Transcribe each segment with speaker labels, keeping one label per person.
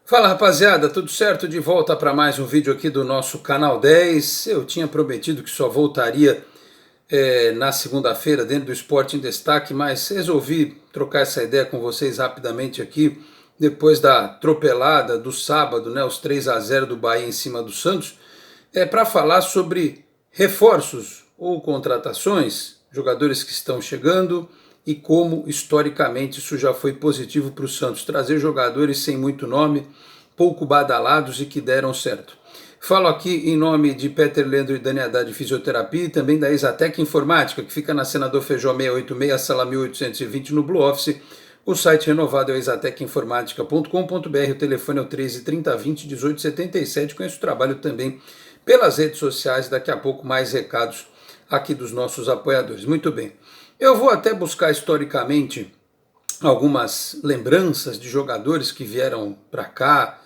Speaker 1: Fala rapaziada, tudo certo? De volta para mais um vídeo aqui do nosso canal 10. Eu tinha prometido que só voltaria na segunda-feira dentro do Esporte em Destaque, mas resolvi trocar essa ideia com vocês rapidamente aqui, depois da atropelada do sábado, né, os 3-0 do Bahia em cima do Santos, para falar sobre reforços ou contratações, jogadores que estão chegando e como historicamente isso já foi positivo para o Santos, trazer jogadores sem muito nome, pouco badalados e que deram certo. Falo aqui em nome de Peter Leandro e Dani Haddad de Fisioterapia e também da Exatec Informática, que fica na Senador Feijó 686, sala 1820 no Blue Office. O site renovado é exatecinformatica.com.br, o telefone é o 13 30 20 18 77. Conheço o trabalho também pelas redes sociais, daqui a pouco mais recados aqui dos nossos apoiadores. Muito bem, eu vou até buscar historicamente algumas lembranças de jogadores que vieram para cá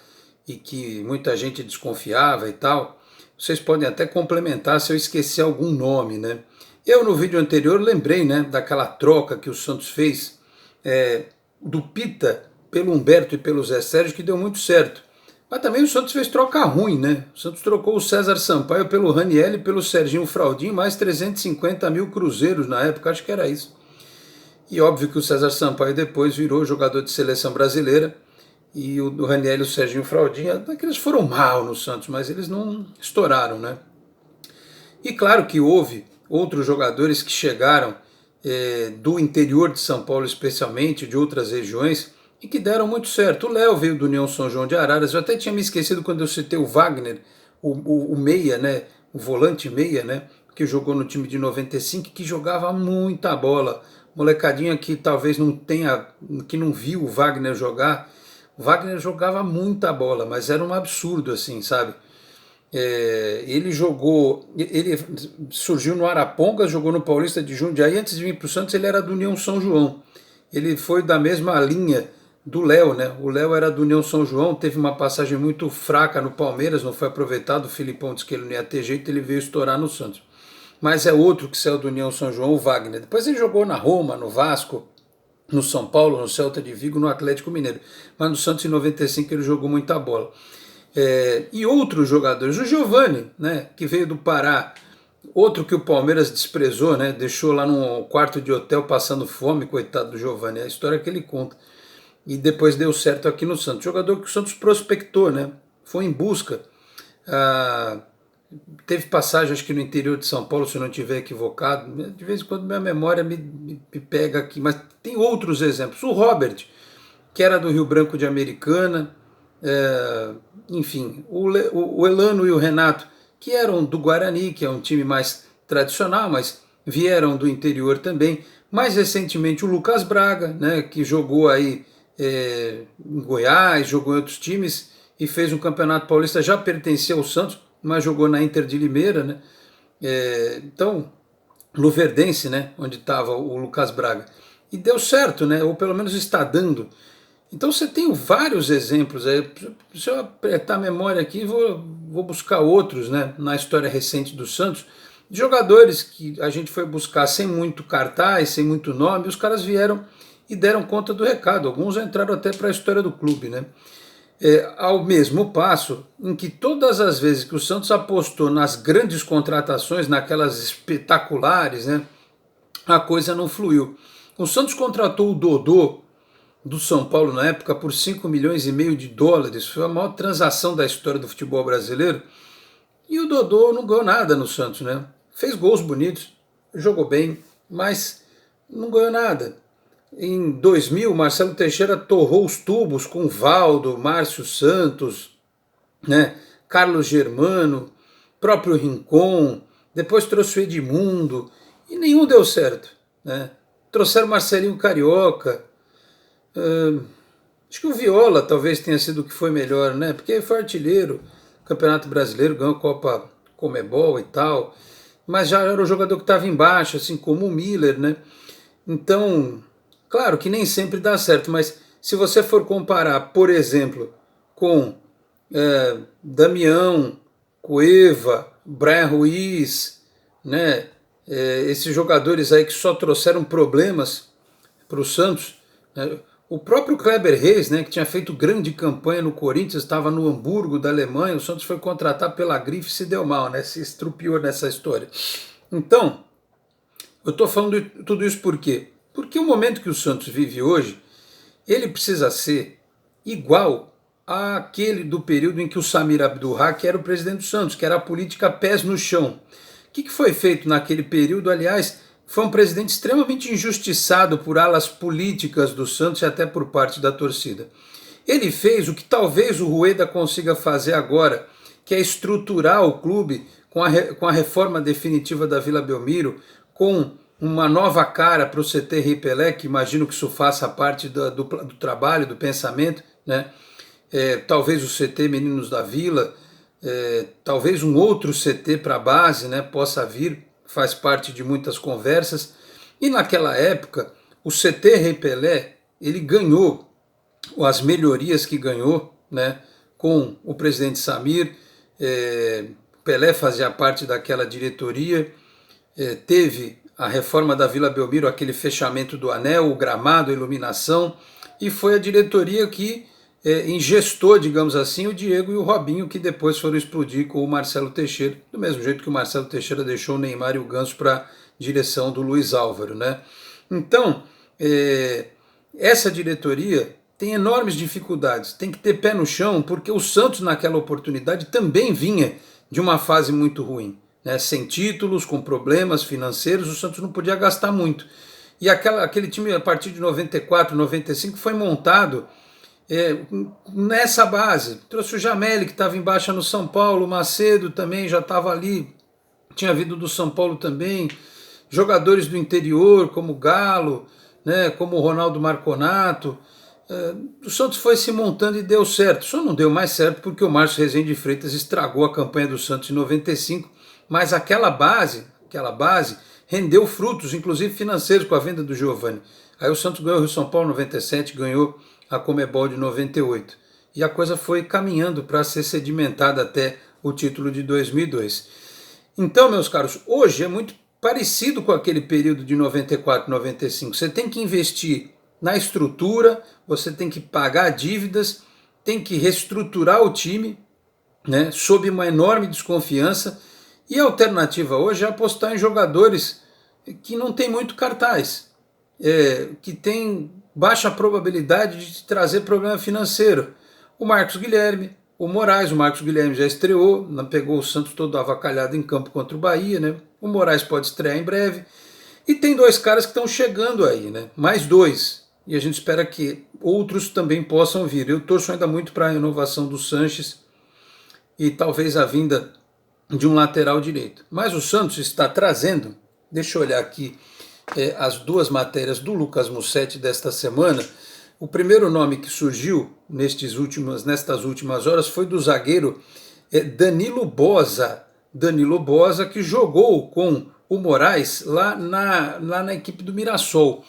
Speaker 1: e que muita gente desconfiava e tal. Vocês podem até complementar se eu esquecer algum nome, né? Eu no vídeo anterior lembrei, né, daquela troca que o Santos fez do Pita pelo Humberto e pelo Zé Sérgio, que deu muito certo. Mas também o Santos fez troca ruim, né? O Santos trocou o César Sampaio pelo Raniel e pelo Serginho Fraldinho, mais 350 mil cruzeiros na época, acho que era isso. E óbvio que o César Sampaio depois virou jogador de seleção brasileira, e o Raniel e o Serginho Fraldinho, eles foram mal no Santos, mas eles não estouraram, né? E claro que houve outros jogadores que chegaram do interior de São Paulo, especialmente, de outras regiões, e que deram muito certo. O Léo veio do União São João de Araras, eu até tinha me esquecido quando eu citei o Wagner, o meia, né? O volante meia, né? Que jogou no time de 95, que jogava muita bola. Molecadinha que talvez não tenha, que não viu o Wagner jogar. O Wagner jogava muita bola, mas era um absurdo assim, sabe? Ele surgiu no Arapongas, jogou no Paulista de Jundiaí, antes de vir para o Santos ele era do União São João. Ele foi da mesma linha do Léo, né? O Léo era do União São João, teve uma passagem muito fraca no Palmeiras, não foi aproveitado, o Filipão disse que ele não ia ter jeito, ele veio estourar no Santos. Mas é outro que saiu do União São João, o Wagner. Depois ele jogou na Roma, no Vasco, no São Paulo, no Celta de Vigo, no Atlético Mineiro. Mas no Santos em 95 ele jogou muita bola. E outros jogadores, o Giovani, né, que veio do Pará, outro que o Palmeiras desprezou, né, deixou lá num quarto de hotel passando fome, coitado do Giovani, é a história que ele conta. E depois deu certo aqui no Santos. Jogador que o Santos prospectou, né, foi em busca. Teve passagem, acho que no interior de São Paulo, se eu não estiver equivocado. De vez em quando minha memória me pega aqui, mas tem outros exemplos. O Robert, que era do Rio Branco de Americana, enfim, o Elano e o Renato, que eram do Guarani, que é um time mais tradicional, mas vieram do interior também. Mais recentemente o Lucas Braga, né, que jogou aí em Goiás, jogou em outros times e fez um campeonato paulista, já pertencia ao Santos, mas jogou na Inter de Limeira, né? Então, Luverdense, né, onde estava o Lucas Braga. E deu certo, né, ou pelo menos está dando. Então você tem vários exemplos aí. Se eu apertar a memória aqui, vou buscar outros, né, na história recente do Santos, de jogadores que a gente foi buscar sem muito cartaz, sem muito nome, os caras vieram e deram conta do recado. Alguns entraram até para a história do clube, né? Ao mesmo passo em que todas as vezes que o Santos apostou nas grandes contratações, naquelas espetaculares, né, a coisa não fluiu. O Santos contratou o Dodô do São Paulo na época por 5,5 milhões de dólares, foi a maior transação da história do futebol brasileiro, e o Dodô não ganhou nada no Santos, né? Fez gols bonitos, jogou bem, mas não ganhou nada. Em 2000, Marcelo Teixeira torrou os tubos com Valdo, Márcio Santos, né, Carlos Germano, próprio Rincon, depois trouxe o Edmundo, e nenhum deu certo, né? Trouxeram Marcelinho Carioca, acho que o Viola talvez tenha sido o que foi melhor, né? Porque foi artilheiro, Campeonato Brasileiro, ganhou Copa Comebol e tal, mas já era o jogador que estava embaixo, assim como o Miller, né? Então, claro que nem sempre dá certo, mas se você for comparar, por exemplo, com Damião, Cueva, Brian Ruiz, né, esses jogadores aí que só trouxeram problemas para o Santos, né, O próprio Kleber Reis, né, que tinha feito grande campanha no Corinthians, estava no Hamburgo da Alemanha, o Santos foi contratar pela grife e se deu mal, né, se estrupiou nessa história. Então, eu estou falando tudo isso por quê? Porque o momento que o Santos vive hoje, ele precisa ser igual àquele do período em que o Samir Abdurraqui era o presidente do Santos, que era a política pés no chão. O que foi feito naquele período? Aliás, foi um presidente extremamente injustiçado por alas políticas do Santos e até por parte da torcida. Ele fez o que talvez o Rueda consiga fazer agora, que é estruturar o clube com a reforma definitiva da Vila Belmiro, com uma nova cara para o CT Rei-Pelé, que imagino que isso faça parte do trabalho, do pensamento, né? Talvez o CT Meninos da Vila, talvez um outro CT para a base, né, possa vir, faz parte de muitas conversas. E naquela época, o CT Rei-Pelé, ele ganhou as melhorias que ganhou, né, com o presidente Samir. Pelé fazia parte daquela diretoria, teve a reforma da Vila Belmiro, aquele fechamento do anel, o gramado, a iluminação, e foi a diretoria que ingestou, digamos assim, o Diego e o Robinho, que depois foram explodir com o Marcelo Teixeira, do mesmo jeito que o Marcelo Teixeira deixou o Neymar e o Ganso para a direção do Luiz Álvaro, né? Então, essa diretoria tem enormes dificuldades, tem que ter pé no chão, porque o Santos naquela oportunidade também vinha de uma fase muito ruim, né? Sem títulos, com problemas financeiros, o Santos não podia gastar muito. E aquele time, a partir de 94, 95, foi montado nessa base. Trouxe o Jameli, que estava em baixa no São Paulo, o Macedo também já estava ali, tinha vindo do São Paulo também, jogadores do interior, como o Galo, né, como o Ronaldo Marconato. O Santos foi se montando e deu certo, só não deu mais certo porque o Márcio Rezende de Freitas estragou a campanha do Santos em 95, mas aquela base rendeu frutos, inclusive financeiros, com a venda do Giovani. Aí o Santos ganhou o Rio São Paulo em 97, ganhou a Comebol de 98. E a coisa foi caminhando para ser sedimentada até o título de 2002. Então, meus caros, hoje é muito parecido com aquele período de 94, 95. Você tem que investir na estrutura, você tem que pagar dívidas, tem que reestruturar o time, né, sob uma enorme desconfiança. E a alternativa hoje é apostar em jogadores que não tem muito cartaz, que tem baixa probabilidade de trazer problema financeiro. O Marcos Guilherme, o Moraes, o Marcos Guilherme já estreou, pegou o Santos todo avacalhado em campo contra o Bahia, né? O Moraes pode estrear em breve. E tem dois caras que estão chegando aí, né? Mais dois. E a gente espera que outros também possam vir. Eu torço ainda muito para a renovação do Sanches e talvez a vinda de um lateral direito. Mas o Santos está trazendo, deixa eu olhar aqui, as duas matérias do Lucas Mussetti desta semana. O primeiro nome que surgiu nestas últimas horas foi do zagueiro Danilo Boza. Danilo Boza, que jogou com o Moraes lá na equipe do Mirassol.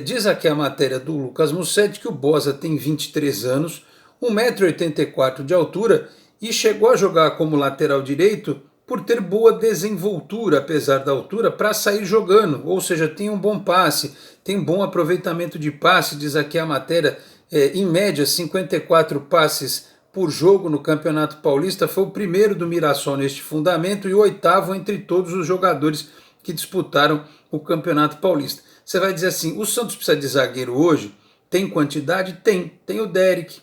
Speaker 1: Diz aqui a matéria do Lucas Mussetti que o Boza tem 23 anos, 1,84 m de altura e chegou a jogar como lateral direito por ter boa desenvoltura, apesar da altura, para sair jogando, ou seja, tem um bom passe, tem bom aproveitamento de passe, diz aqui a matéria, em média 54 passes por jogo no Campeonato Paulista, foi o primeiro do Mirassol neste fundamento e o oitavo entre todos os jogadores que disputaram o Campeonato Paulista. Você vai dizer assim, o Santos precisa de zagueiro hoje? Tem quantidade? Tem o Derek,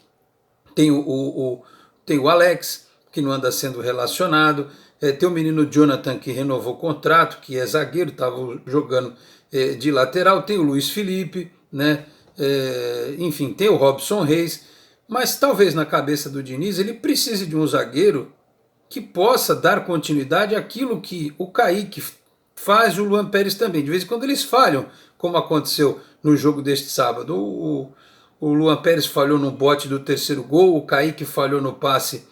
Speaker 1: tem o Alex, que não anda sendo relacionado, tem o menino Jonathan, que renovou o contrato, que é zagueiro, estava jogando de lateral, tem o Luiz Felipe, né? Enfim, tem o Robson Reis, mas talvez na cabeça do Diniz ele precise de um zagueiro que possa dar continuidade àquilo que o Kaique faz e o Luan Pérez também. De vez em quando eles falham, como aconteceu no jogo deste sábado. O Luan Pérez falhou no bote do terceiro gol, o Kaique falhou no passe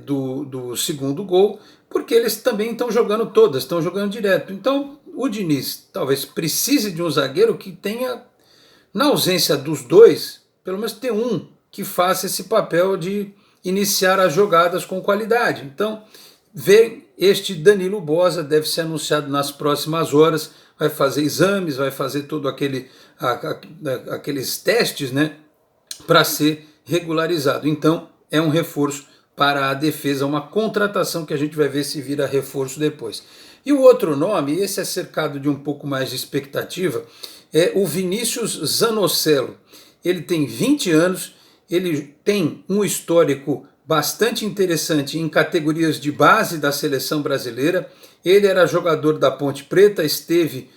Speaker 1: do segundo gol, porque eles também estão jogando todas, estão jogando direto. Então o Diniz talvez precise de um zagueiro que tenha, na ausência dos dois, pelo menos ter um que faça esse papel de iniciar as jogadas com qualidade. Então, ver este Danilo Boza deve ser anunciado nas próximas horas, vai fazer exames, vai fazer todo aqueles testes, né, para ser regularizado. Então é um reforço para a defesa, uma contratação que a gente vai ver se vira reforço depois. E o outro nome, esse é cercado de um pouco mais de expectativa, é o Vinícius Zanocelo. Ele tem 20 anos, ele tem um histórico bastante interessante em categorias de base da seleção brasileira. Ele era jogador da Ponte Preta, esteve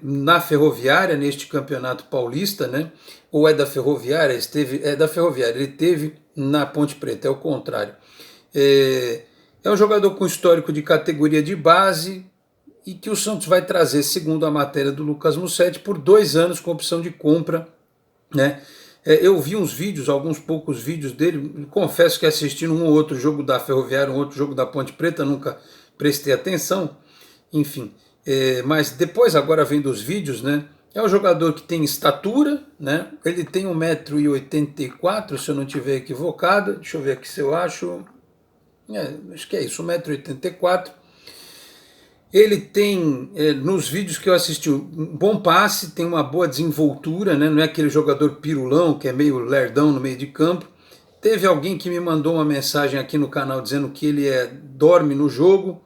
Speaker 1: na Ferroviária neste campeonato paulista, né? Ou é da Ferroviária? É da Ferroviária, ele esteve na Ponte Preta, é o contrário. É um jogador com histórico de categoria de base e que o Santos vai trazer, segundo a matéria do Lucas Mussetti, por 2 anos com opção de compra, né? Eu vi uns vídeos, alguns poucos vídeos dele, confesso que assistindo um ou outro jogo da Ferroviária, um outro jogo da Ponte Preta, nunca prestei atenção, enfim. Mas depois, agora vendo os vídeos, né? É um jogador que tem estatura, né? Ele tem 1,84 m, se eu não estiver equivocado. Deixa eu ver aqui se eu acho. Acho que é isso, 1,84 m. Ele tem, nos vídeos que eu assisti, um bom passe, tem uma boa desenvoltura, né? Não é aquele jogador pirulão, que é meio lerdão no meio de campo. Teve alguém que me mandou uma mensagem aqui no canal dizendo que ele dorme no jogo.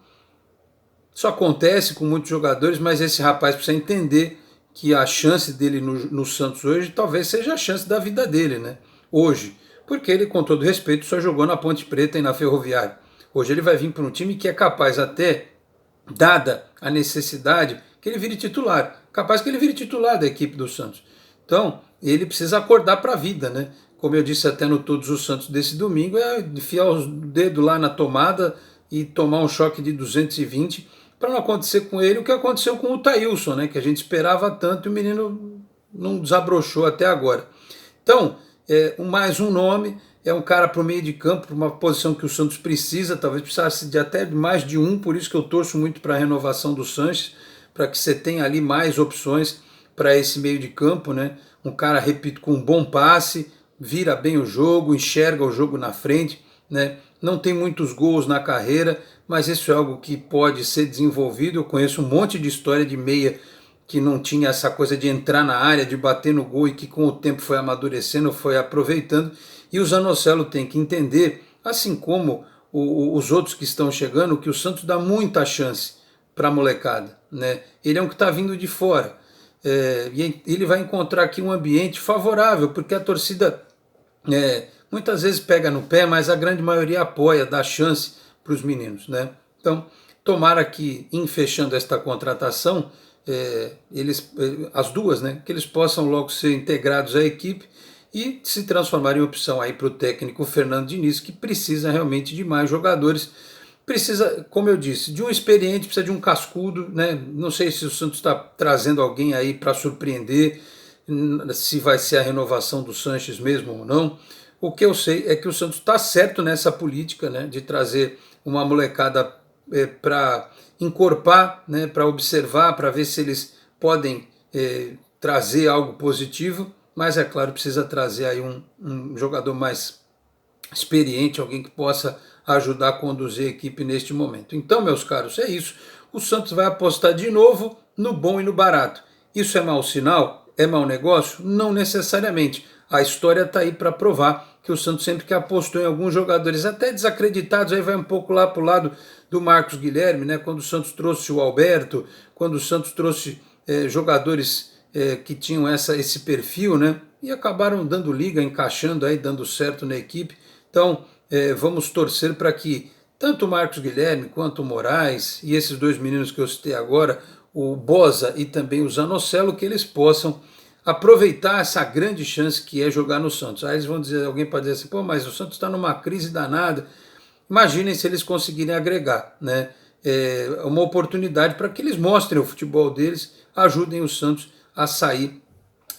Speaker 1: Isso acontece com muitos jogadores, mas esse rapaz precisa entender que a chance dele no Santos hoje talvez seja a chance da vida dele, né? Hoje. Porque ele, com todo respeito, só jogou na Ponte Preta e na Ferroviária. Hoje ele vai vir para um time que é capaz até, dada a necessidade, que ele vire titular. Capaz que ele vire titular da equipe do Santos. Então, ele precisa acordar para a vida, né? Como eu disse até no Todos os Santos desse domingo, é enfiar os dedos lá na tomada e tomar um choque de 220 para não acontecer com ele o que aconteceu com o Thailson, né? Que a gente esperava tanto e o menino não desabrochou até agora. Então, mais um nome, é um cara para o meio de campo, uma posição que o Santos precisa, talvez precisasse de até mais de um, por isso que eu torço muito para a renovação do Sanches, para que você tenha ali mais opções para esse meio de campo, né? Um cara, repito, com um bom passe, vira bem o jogo, enxerga o jogo na frente, né? Não tem muitos gols na carreira, mas isso é algo que pode ser desenvolvido. Eu conheço um monte de história de meia que não tinha essa coisa de entrar na área, de bater no gol e que com o tempo foi amadurecendo, foi aproveitando. E o Zanocelo tem que entender, assim como os outros que estão chegando, que o Santos dá muita chance para a molecada, né? Ele é um que está vindo de fora. E ele vai encontrar aqui um ambiente favorável, porque a torcida muitas vezes pega no pé, mas a grande maioria apoia, dá chance para os meninos, né? Então, tomara que, em fechando esta contratação, as duas, né, que eles possam logo ser integrados à equipe e se transformar em opção aí para o técnico Fernando Diniz, que precisa realmente de mais jogadores. Precisa, como eu disse, de um experiente, precisa de um cascudo, né? Não sei se o Santos está trazendo alguém aí para surpreender, se vai ser a renovação do Sanches mesmo ou não. O que eu sei é que o Santos está certo nessa política, né, de trazer uma molecada para encorpar, né, para observar, para ver se eles podem trazer algo positivo, mas é claro, precisa trazer aí um jogador mais experiente, alguém que possa ajudar a conduzir a equipe neste momento. Então, meus caros, é isso. O Santos vai apostar de novo no bom e no barato. Isso é mau sinal? É mau negócio? Não necessariamente. A história está aí para provar que o Santos sempre que apostou em alguns jogadores até desacreditados, aí vai um pouco lá para o lado do Marcos Guilherme, né? Quando o Santos trouxe o Alberto, quando o Santos trouxe jogadores que tinham esse perfil, né? E acabaram dando liga, encaixando aí, dando certo na equipe. Então, vamos torcer para que tanto o Marcos Guilherme quanto o Moraes e esses dois meninos que eu citei agora, o Boza e também o Zanocelo, que eles possam aproveitar essa grande chance que é jogar no Santos. Aí eles vão dizer, alguém pode dizer assim, pô, mas o Santos está numa crise danada. Imaginem se eles conseguirem agregar, né? Uma oportunidade para que eles mostrem o futebol deles, ajudem o Santos a sair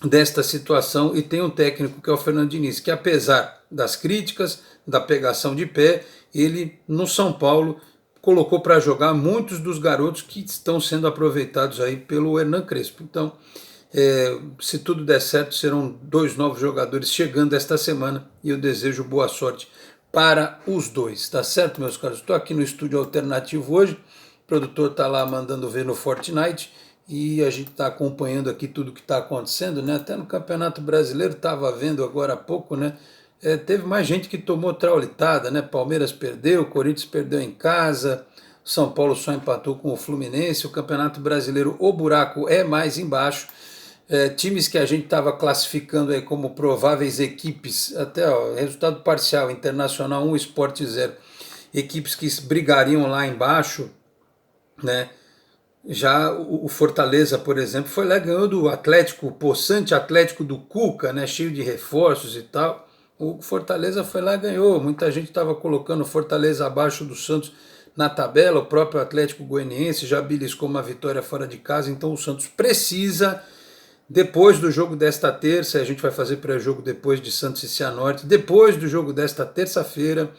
Speaker 1: desta situação e tem um técnico que é o Fernando Diniz, que apesar das críticas, da pegação de pé, ele no São Paulo colocou para jogar muitos dos garotos que estão sendo aproveitados aí pelo Hernan Crespo. Então, se tudo der certo, serão 2 novos jogadores chegando esta semana e eu desejo boa sorte para os dois, tá certo, meus caros? Estou aqui no estúdio alternativo hoje, o produtor está lá mandando ver no Fortnite e a gente está acompanhando aqui tudo que está acontecendo, né? Até no Campeonato Brasileiro, estava vendo agora há pouco, né? Teve mais gente que tomou traulitada, né? Palmeiras perdeu, Corinthians perdeu em casa, São Paulo só empatou com o Fluminense. O Campeonato Brasileiro, o buraco é mais embaixo. Times que a gente estava classificando aí como prováveis equipes, até ó, resultado parcial, Internacional 1, Sport 0, equipes que brigariam lá embaixo, né? Já o Fortaleza, por exemplo, foi lá e ganhou do Atlético, o possante Atlético do Cuca, né, cheio de reforços e tal. O Fortaleza foi lá e ganhou. Muita gente estava colocando o Fortaleza abaixo do Santos na tabela. O próprio Atlético Goianiense já beliscou uma vitória fora de casa. Então o Santos precisa, depois do jogo desta terça, a gente vai fazer pré-jogo depois de Santos e Cianorte, depois do jogo desta terça-feira,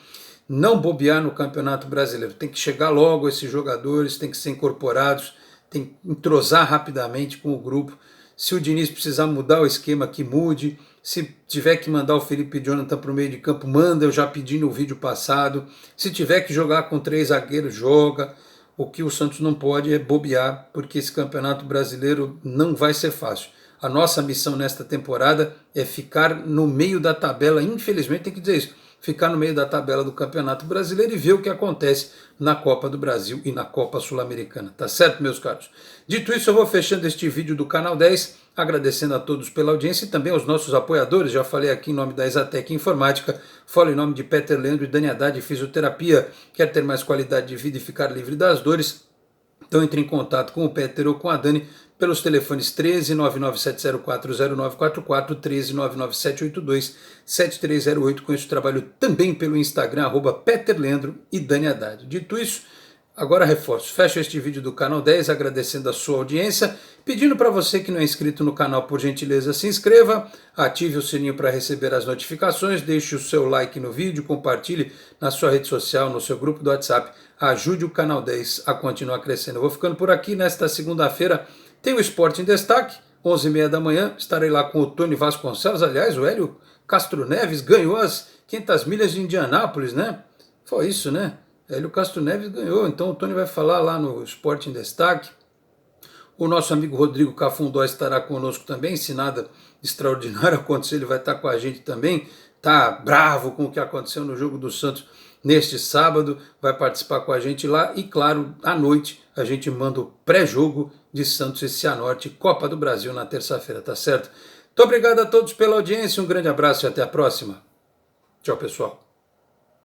Speaker 1: não bobear no Campeonato Brasileiro. Tem que chegar logo esses jogadores, tem que ser incorporados, tem que entrosar rapidamente com o grupo. Se o Diniz precisar mudar o esquema, que mude. Se tiver que mandar o Felipe Jonathan para o meio de campo, manda, eu já pedi no vídeo passado. Se tiver que jogar com 3 zagueiros, joga. O que o Santos não pode é bobear, porque esse Campeonato Brasileiro não vai ser fácil. A nossa missão nesta temporada é ficar no meio da tabela, infelizmente tem que dizer isso, ficar no meio da tabela do Campeonato Brasileiro e ver o que acontece na Copa do Brasil e na Copa Sul-Americana. Tá certo, meus caros? Dito isso, eu vou fechando este vídeo do Canal 10, agradecendo a todos pela audiência e também aos nossos apoiadores. Já falei aqui em nome da Exatec Informática, falo em nome de Peter Leandro e Dani Haddad Fisioterapia. Quer ter mais qualidade de vida e ficar livre das dores? Então entre em contato com o Peter ou com a Dani pelos telefones 13 997040944, 13 997827308. Com isso trabalho também pelo Instagram, @PeterLeandro e Dani Haddad. Dito isso, agora reforço, fecho este vídeo do Canal 10 agradecendo a sua audiência, pedindo para você que não é inscrito no canal, por gentileza, se inscreva, ative o sininho para receber as notificações, deixe o seu like no vídeo, compartilhe na sua rede social, no seu grupo do WhatsApp, ajude o Canal 10 a continuar crescendo. Eu vou ficando por aqui. Nesta segunda-feira tem o Esporte em Destaque, 11h30 da manhã, estarei lá com o Tony Vasconcelos. Aliás, o Hélio Castro Neves ganhou as 500 milhas de Indianápolis, né? Foi isso, né? Hélio Castro Neves ganhou, então o Tony vai falar lá no Esporte em Destaque. O nosso amigo Rodrigo Cafundó estará conosco também, se nada extraordinário acontecer, ele vai estar com a gente também. Tá bravo com o que aconteceu no jogo do Santos neste sábado, vai participar com a gente lá e, claro, à noite a gente manda o pré-jogo de Santos e Cianorte, Copa do Brasil na terça-feira, tá certo? Muito obrigado a todos pela audiência, um grande abraço e até a próxima. Tchau, pessoal.